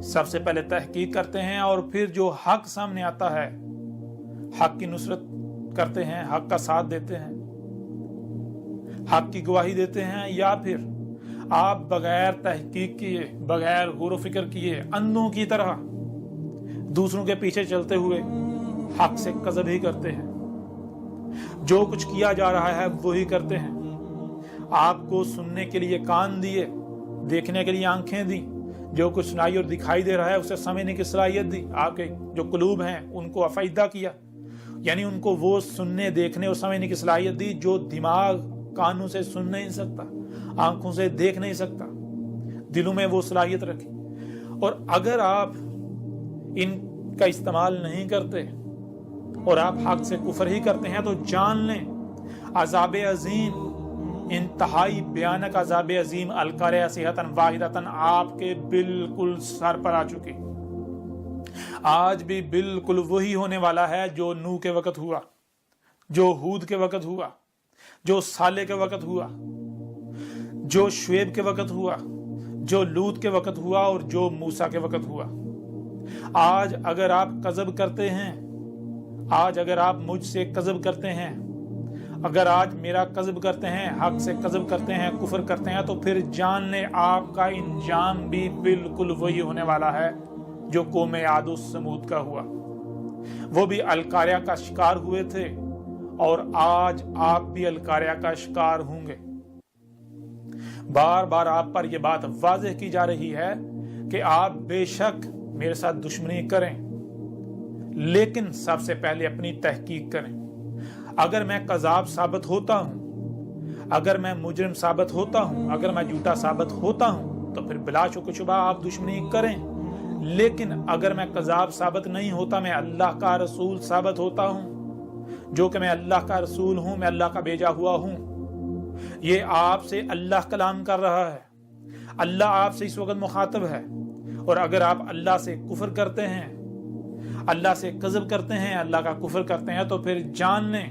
سب سے پہلے تحقیق کرتے ہیں اور پھر جو حق سامنے آتا ہے حق کی نصرت کرتے ہیں، حق کا ساتھ دیتے ہیں، حق کی گواہی دیتے ہیں، یا پھر آپ بغیر تحقیق کیے، بغیر غور و فکر کیے، اندھوں کی طرح دوسروں کے پیچھے چلتے ہوئے حق سے کذب ہی کرتے ہیں، جو کچھ کیا جا رہا ہے وہی کرتے ہیں۔ آپ کو سننے کے لیے کان دیے، دیکھنے کے لیے آنکھیں دی، جو کچھ سنائی اور دکھائی دے رہا ہے اسے سمجھنے کی صلاحیت دی، آپ کے جو قلوب ہیں ان کو افائدہ کیا، یعنی ان کو وہ سننے، دیکھنے اور سمجھنے کی صلاحیت دی جو دماغ کانوں سے سن نہیں سکتا، آنکھوں سے دیکھ نہیں سکتا، دلوں میں وہ صلاحیت رکھی۔ اور اگر آپ ان کا استعمال نہیں کرتے اور آپ حق سے کفر ہی کرتے ہیں تو جان لیں عذاب عظیم، انتہائی بھیانک عذاب عظیم القاریہ صیحۃ واحدۃ آپ کے بالکل سر پر آ چکی۔ آج بھی بالکل وہی ہونے والا ہے جو نوح کے وقت ہوا، جو ہود کے وقت ہوا، جو صالح کے وقت ہوا، جو شعیب کے وقت ہوا، جو لوط کے وقت ہوا اور جو موسیٰ کے وقت ہوا۔ آج اگر آپ کذب کرتے ہیں، آج اگر آپ مجھ سے کذب کرتے ہیں، اگر آج میرا کذب کرتے ہیں، حق سے کذب کرتے ہیں، کفر کرتے ہیں، تو پھر جان لیں آپ کا انجام بھی بالکل وہی ہونے والا ہے جو قوم عاد و ثمود کا ہوا۔ وہ بھی القاریہ کا شکار ہوئے تھے اور آج آپ بھی القاریہ کا شکار ہوں گے۔ بار بار آپ پر یہ بات واضح کی جا رہی ہے کہ آپ بے شک میرے ساتھ دشمنی کریں، لیکن سب سے پہلے اپنی تحقیق کریں۔ اگر میں کذاب ثابت ہوتا ہوں، اگر میں مجرم ثابت ہوتا ہوں، اگر میں جھوٹا ثابت ہوتا ہوں تو پھر بلا شک و شبہ آپ دشمنی کریں، لیکن اگر میں کذاب ثابت نہیں ہوتا، میں اللہ کا رسول ثابت ہوتا ہوں، جو کہ میں اللہ کا رسول ہوں، میں اللہ کا بھیجا ہوا ہوں۔ یہ آپ سے اللہ کلام کر رہا ہے، اللہ آپ سے اس وقت مخاطب ہے، اور اگر آپ اللہ سے کفر کرتے ہیں، اللہ سے کذب کرتے ہیں، اللہ کا کفر کرتے ہیں، تو پھر جان لیں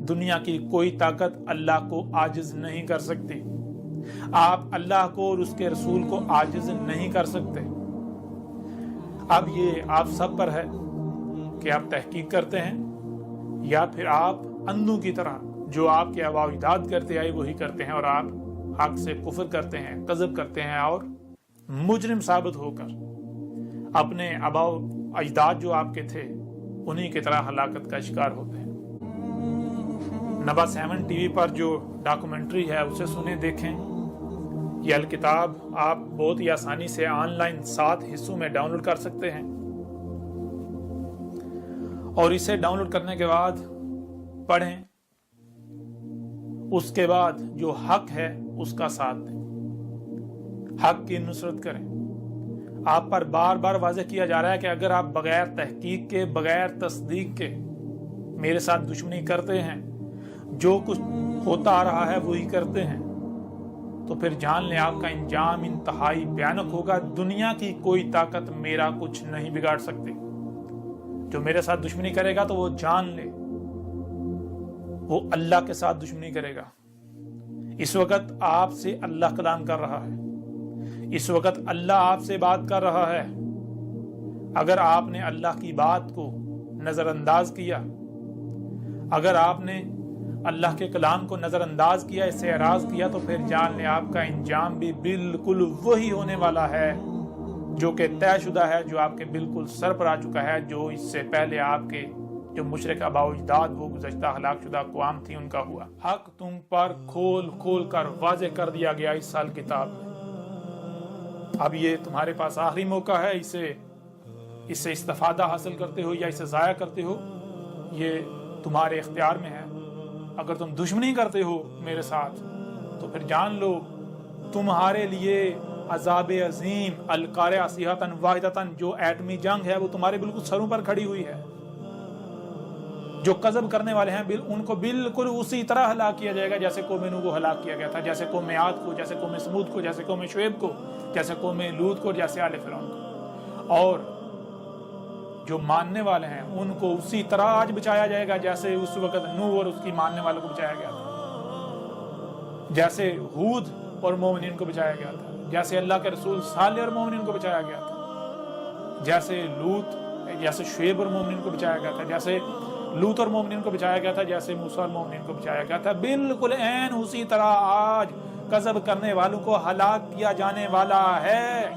دنیا کی کوئی طاقت اللہ کو عاجز نہیں کر سکتی۔ آپ اللہ کو اور اس کے رسول کو عاجز نہیں کر سکتے۔ اب یہ آپ سب پر ہے کہ آپ تحقیق کرتے ہیں یا پھر آپ اندھوں کی طرح جو آپ کے آباء و اجداد کرتے آئے وہی کرتے ہیں، اور آپ حق سے کفر کرتے ہیں، کذب کرتے ہیں، اور مجرم ثابت ہو کر اپنے آباء و اجداد جو آپ کے تھے انہی کی طرح ہلاکت کا شکار ہوتے ہیں۔ نبا 7 ٹی وی پر جو ڈاکومنٹری ہے اسے سنیں، دیکھیں۔ یہ الکتاب آپ بہت ہی آسانی سے آن لائن 7 حصوں میں ڈاؤن لوڈ کر سکتے ہیں، اور اسے ڈاؤن لوڈ کرنے کے بعد پڑھیں، اس کے بعد جو حق ہے اس کا ساتھ دیں، حق کی نصرت کریں۔ آپ پر بار بار واضح کیا جا رہا ہے کہ اگر آپ بغیر تحقیق کے، بغیر تصدیق کے میرے ساتھ دشمنی کرتے ہیں، جو کچھ ہوتا آ رہا ہے وہی کرتے ہیں، تو پھر جان لیں آپ کا انجام انتہائی بھیانک ہوگا۔ دنیا کی کوئی طاقت میرا کچھ نہیں بگاڑ سکتی۔ جو میرے ساتھ دشمنی کرے گا تو وہ جان لے وہ اللہ کے ساتھ دشمنی کرے گا۔ اس وقت آپ سے اللہ کلام کر رہا ہے، اس وقت اللہ آپ سے بات کر رہا ہے۔ اگر آپ نے اللہ کی بات کو نظر انداز کیا، اگر آپ نے اللہ کے کلام کو نظر انداز کیا، اس سے اعراض کیا، تو پھر جان لیں آپ کا انجام بھی بالکل وہی ہونے والا ہے جو کہ طے شدہ ہے، جو آپ کے بالکل سر پر آ چکا ہے، جو اس سے پہلے آپ کے جو مشرک آباء و اجداد، وہ گزشتہ ہلاک شدہ اقوام تھی، ان کا ہوا۔ حق تم پر کھول کھول کر واضح کر دیا گیا اس سال کتاب میں۔ اب یہ تمہارے پاس آخری موقع ہے، اس سے استفادہ حاصل کرتے ہو یا اسے ضائع کرتے ہو، یہ تمہارے اختیار میں ہے۔ اگر تم دشمنی کرتے ہو میرے ساتھ تو پھر جان لو تمہارے لیے عذاب عظیم القاریہ صیحۃ واحدۃ، جو ایٹمی جنگ ہے وہ تمہارے بالکل سروں پر کھڑی ہوئی ہے۔ جو کذب کرنے والے ہیں ان کو بالکل اسی طرح ہلاک کیا جائے گا جیسے قوم نوح کو ہلاک کیا گیا تھا، جیسے قوم عاد کو، جیسے قوم ثمود کو، جیسے قوم شعیب کو، جیسے قوم لوط کو، جیسے آل فرعون کو۔ اور جو ماننے والے ہیں ان کو اسی طرح آج بچایا جائے گا جیسے اس وقت نوح اور اس کی ماننے والوں کو بچایا گیا تھا، جیسے ہود اور مومنین کو بچایا گیا تھا، جیسے اللہ کے رسول صالح اور مومنین کو بچایا گیا تھا۔ جیسے شعیب اور مومنین کو بچایا گیا تھا، جیسے لوط اور مومنین کو بچایا گیا تھا، جیسے موسیٰ اور مومنین کو بچایا گیا تھا، بالکل عین اسی طرح آج کذب کرنے والوں کو ہلاک کیا جانے والا ہے۔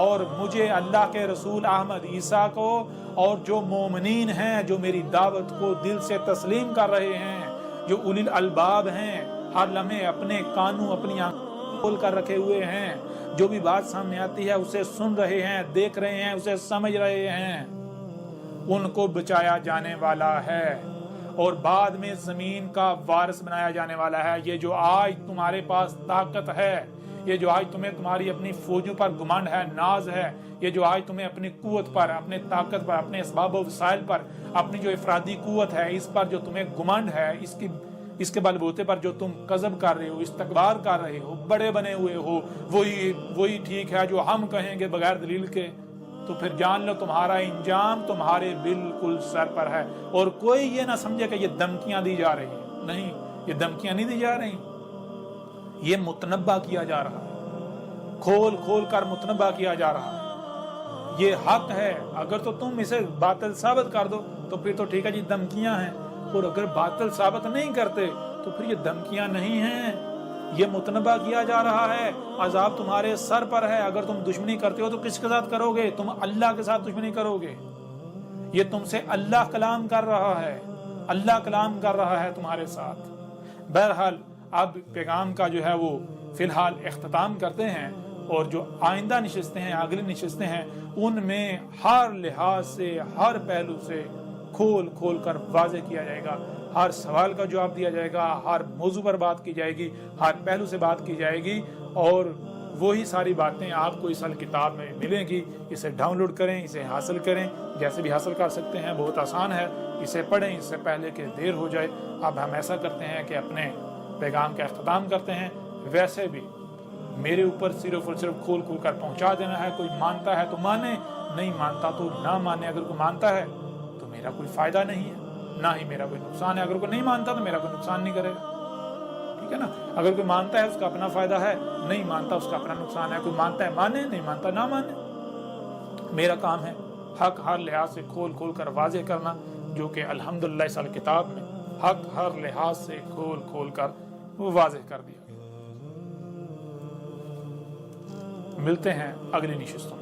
اور مجھے اللہ کے رسول احمد عیسیٰ کو اور جو مومنین ہیں، جو میری دعوت کو دل سے تسلیم کر رہے ہیں، جو اولی الالباب ہیں، ہر لمحے اپنے کانوں اپنی آنکھوں کھول کر رکھے ہوئے ہیں، جو بھی بات سامنے آتی ہے اسے سن رہے ہیں، دیکھ رہے ہیں، اسے سمجھ رہے ہیں، ان کو بچایا جانے والا ہے اور بعد میں زمین کا وارث بنایا جانے والا ہے۔ یہ جو آج تمہارے پاس طاقت ہے، یہ جو آج تمہیں تمہاری اپنی فوجوں پر گمانڈ ہے، ناز ہے، یہ جو آج تمہیں اپنی قوت پر، اپنے طاقت پر، اپنے اسباب و وسائل پر، اپنی جو افرادی قوت ہے اس پر جو تمہیں گمانڈ ہے، اس کے بلبوتے پر جو تم کذب کر رہے ہو، استکبار کر رہے ہو، بڑے بنے ہوئے ہو، وہی ٹھیک ہے جو ہم کہیں گے بغیر دلیل کے، تو پھر جان لو تمہارا انجام تمہارے بالکل سر پر ہے۔ اور کوئی یہ نہ سمجھے کہ یہ دھمکیاں دی جا رہی ہیں، نہیں، یہ دھمکیاں نہیں دی جا رہی، یہ متنبہ کیا جا رہا ہے، کھول کھول کر متنبہ کیا جا رہا ہے۔ یہ حق ہے، اگر تو تم اسے باطل ثابت کر دو تو پھر تو ٹھیک ہے جی دھمکیاں ہیں، اور اگر باطل ثابت نہیں کرتے تو پھر یہ دھمکیاں نہیں ہیں، یہ متنبہ کیا جا رہا ہے، عذاب تمہارے سر پر ہے۔ اگر تم دشمنی کرتے ہو تو کس کے ساتھ کرو گے؟ تم اللہ کے ساتھ دشمنی کرو گے۔ یہ تم سے اللہ کلام کر رہا ہے، اللہ کلام کر رہا ہے تمہارے ساتھ۔ بہرحال اب پیغام کا جو ہے وہ فی الحال اختتام کرتے ہیں، اور جو آئندہ نشستیں ہیں، اگلی نشستیں ہیں، ان میں ہر لحاظ سے، ہر پہلو سے کھول کھول کر واضح کیا جائے گا، ہر سوال کا جواب دیا جائے گا، ہر موضوع پر بات کی جائے گی، ہر پہلو سے بات کی جائے گی، اور وہی ساری باتیں آپ کو اس کتاب میں ملیں گی۔ اسے ڈاؤن لوڈ کریں، اسے حاصل کریں، جیسے بھی حاصل کر سکتے ہیں، بہت آسان ہے، اسے پڑھیں اس سے پہلے کہ دیر ہو جائے۔ اب ہم ایسا کرتے ہیں کہ اپنے پیغام کا اختتام کرتے ہیں۔ ویسے بھی میرے اوپر صرف اور صرف کھول کھول کر پہنچا دینا ہے، کوئی مانتا ہے تو مانے، نہیں مانتا تو نہ مانے۔ اگر کوئی مانتا ہے تو میرا کوئی فائدہ نہیں ہے، نہ ہی میرا کوئی نقصان ہے، اگر کوئی نہیں مانتا تو میرا کوئی نقصان نہیں کرے گا، ٹھیک ہے نا۔ اگر کوئی مانتا ہے اس کا اپنا فائدہ ہے، نہیں مانتا اس کا اپنا نقصان ہے۔ کوئی مانتا ہے مانے، نہیں مانتا نہ مانے۔ میرا کام ہے حق ہر لحاظ سے کھول کھول کر واضح کرنا، جو کہ الحمدللہ اس کتاب میں حق ہر لحاظ سے کھول کھول کر واضح کر دیا۔ ملتے ہیں اگلی نشستوں میں۔